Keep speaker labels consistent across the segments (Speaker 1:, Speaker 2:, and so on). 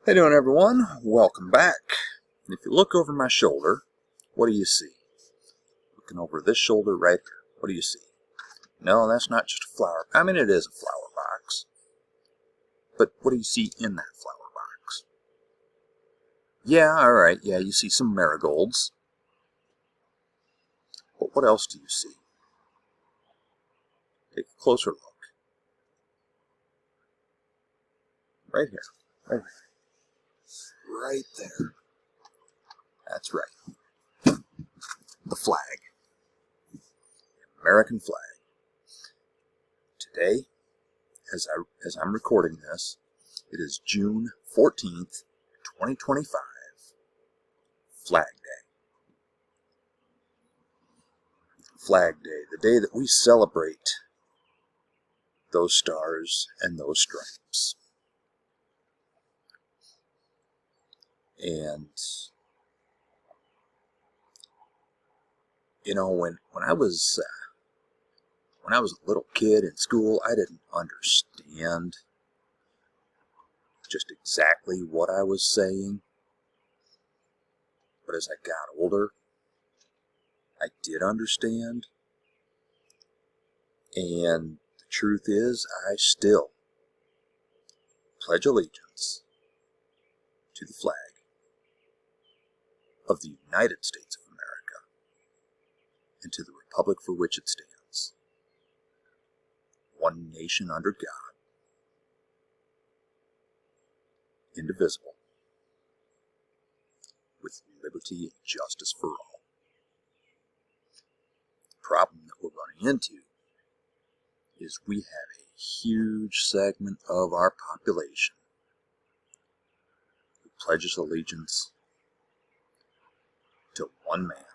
Speaker 1: How you doing, everyone? Welcome back. If you look over my shoulder, what do you see? Looking over this shoulder right here, what do you see? No, that's not just a flower. I mean, it is a flower box. But what do you see in that flower box? Yeah, alright, yeah, you see some marigolds. But what else do you see? Take a closer look. Right here. Right here. Right there. That's right. The flag. The American flag. Today, as I'm recording this, it is June 14th, 2025, Flag Day. Flag Day, the day that we celebrate those stars and those stripes. And, you know, when I was a little kid in school, I didn't understand just exactly what I was saying. But as I got older, I did understand. And the truth is, I still pledge allegiance to the flag of the United States of America and to the republic for which it stands, one nation under God, indivisible, with liberty and justice for all. The problem that we're running into is we have a huge segment of our population who pledges allegiance to one man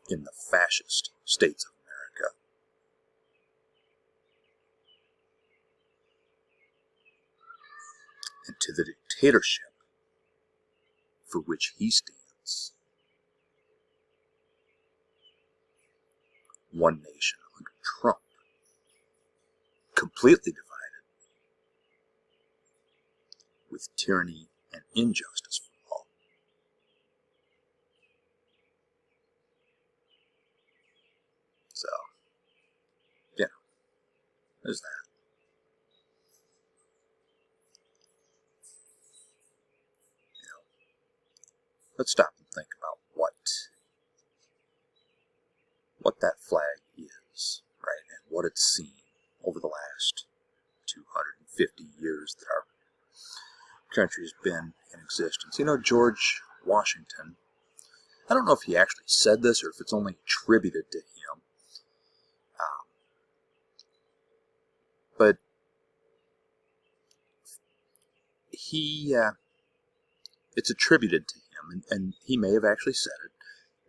Speaker 1: in the fascist states of America. And to the dictatorship for which he stands. One nation under Trump, completely divided, with tyranny and injustice for all. So, yeah, there's that. You know, let's stop and think about what that flag is, right, and what it's seen over the last 250 years that our country has been in existence. You know, George Washington, I don't know if he actually said this or if it's only attributed to him, but it's attributed to him, and he may have actually said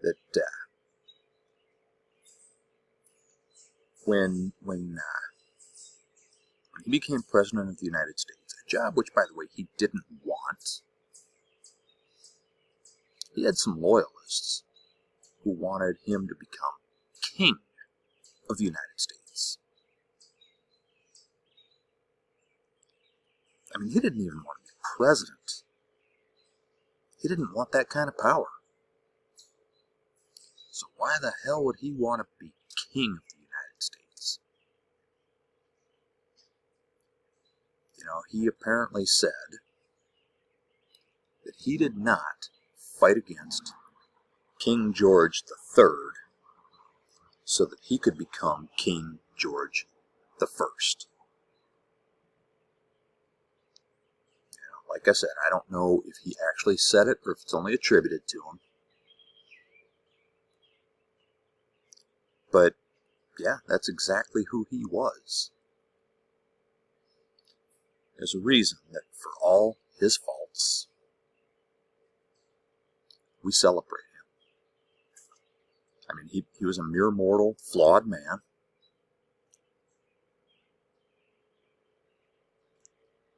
Speaker 1: it, that when he became president of the United States, a job which, by the way, he didn't want, he had some loyalists who wanted him to become king of the United States. I mean, he didn't even want to be president. He didn't want that kind of power. So why the hell would he want to be king of the United States? You know, he apparently said that he did not fight against King George III so that he could become King George I. You know, like I said, I don't know if he actually said it or if it's only attributed to him. But, yeah, that's exactly who he was. There's a reason that for all his faults, we celebrate him. I mean, he was a mere mortal, flawed man.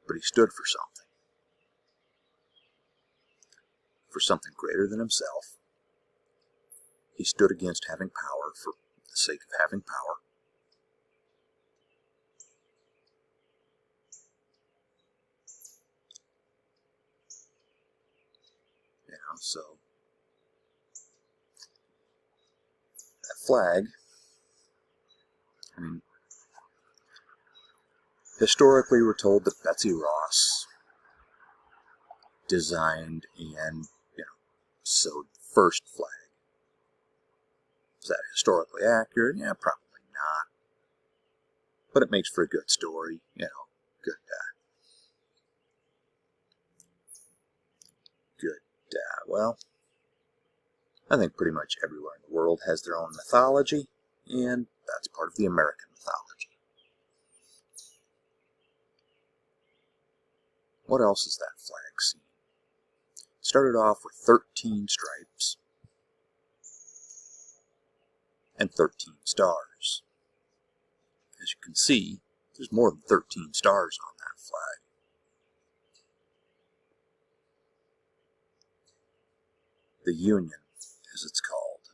Speaker 1: But he stood for something greater than himself. He stood against having power for the sake of having power. so that flag, I mean, historically we're told that Betsy Ross designed and, sewed the first flag. Is that historically accurate? Yeah, probably not. But it makes for a good story, good, well, I think pretty much everywhere in the world has their own mythology, and that's part of the American mythology. What else is that flag seen? It started off with 13 stripes and 13 stars. As you can see, there's more than 13 stars on that flag. The Union, as it's called.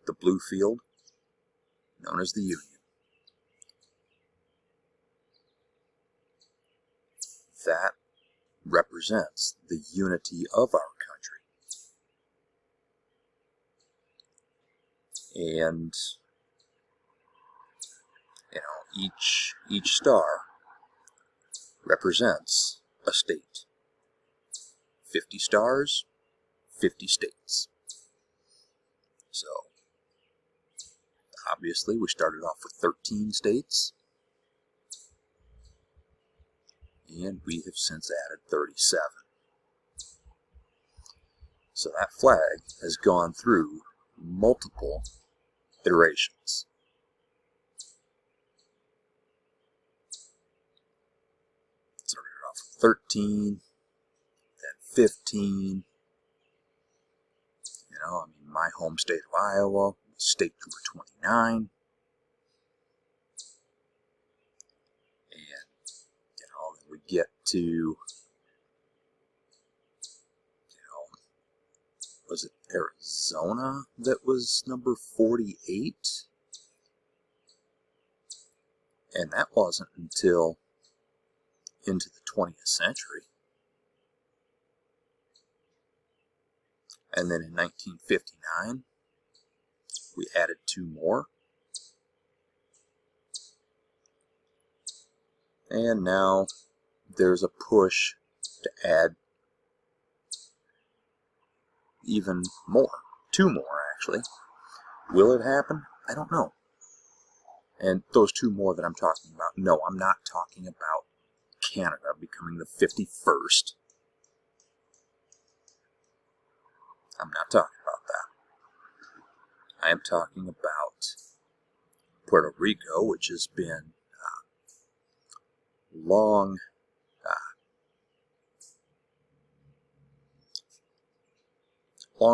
Speaker 1: The blue field, known as the Union. That represents the unity of our country. And, each star represents a state. 50 stars, 50 states. So, obviously, we started off with 13 states, and we have since added 37. So that flag has gone through multiple iterations. Started off with 13, then 15. My home state of Iowa, state number 29. And, then we get to, was it Arizona that was number 48? And that wasn't until into the 20th century. And then in 1959, we added 2 more. And now there's a push to add even more. 2 more, actually. Will it happen? I don't know. And those 2 more that I'm talking about, no, I'm not talking about Canada becoming the 51st. I'm not talking about that. I am talking about Puerto Rico, which has been long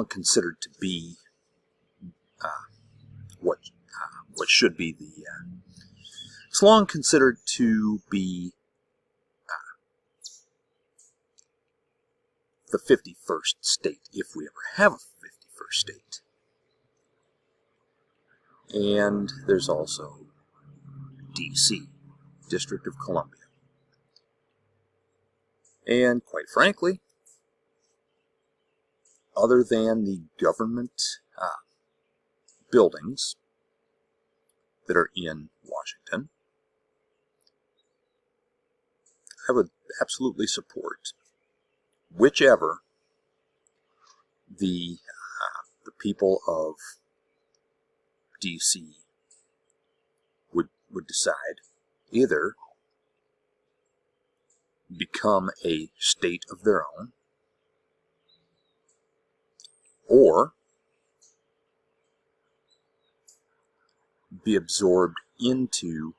Speaker 1: considered to be what should be the it's long considered to be the 51st state, if we ever have a 51st state. And there's also D.C., District of Columbia. And quite frankly, other than the government buildings that are in Washington, I would absolutely support whichever the people of D.C. would decide. Either become a state of their own, or be absorbed into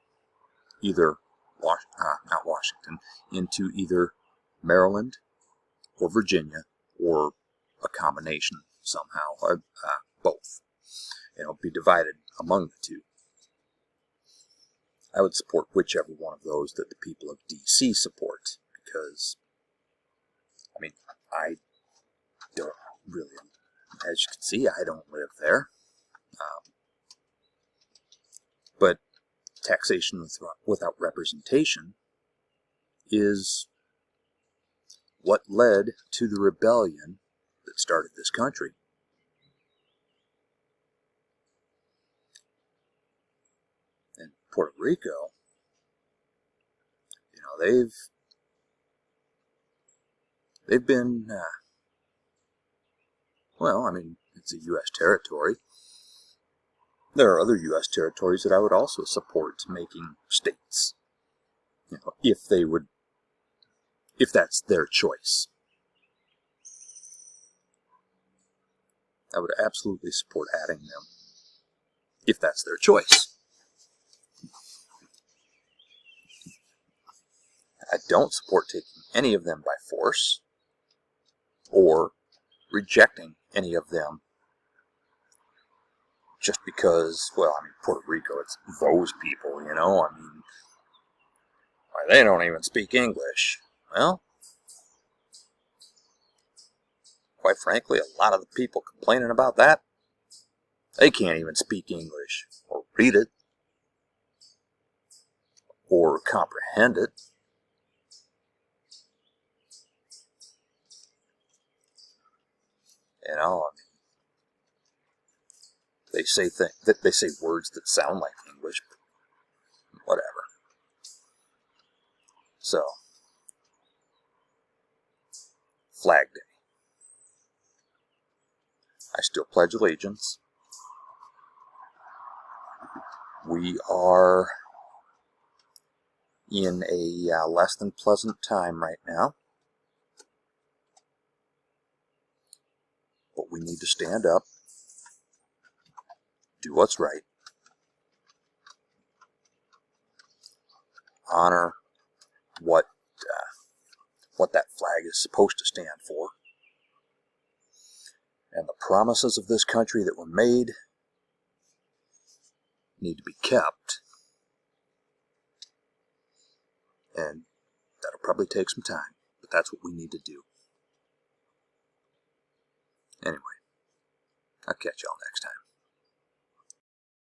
Speaker 1: either not Washington, into either Maryland or Virginia, or a combination somehow, both. Be divided among the two. I would support whichever one of those that the people of D.C. support, because, I don't really, as you can see, I don't live there. But taxation without representation is what led to the rebellion that started this country. And Puerto Rico, you know, they've been, well, I mean, it's a U.S. territory. There are other U.S. territories that I would also support making states, you know, if that's their choice. I would absolutely support adding them, if that's their choice. I don't support taking any of them by force, or rejecting any of them just because, well, I mean, Puerto Rico, it's those people, you know, I mean, why, they don't even speak English. Well, quite frankly, a lot of the people complaining about that, they can't even speak English, or read it, or comprehend it. You know, I mean, they say words that sound like English, but whatever. So, Flag Day. I still pledge allegiance. We are in a less than pleasant time right now, but we need to stand up, do what's right, honor what that flag is supposed to stand for, and the promises of this country that were made need to be kept, and that'll probably take some time, but that's what we need to do. Anyway, I'll catch y'all next time.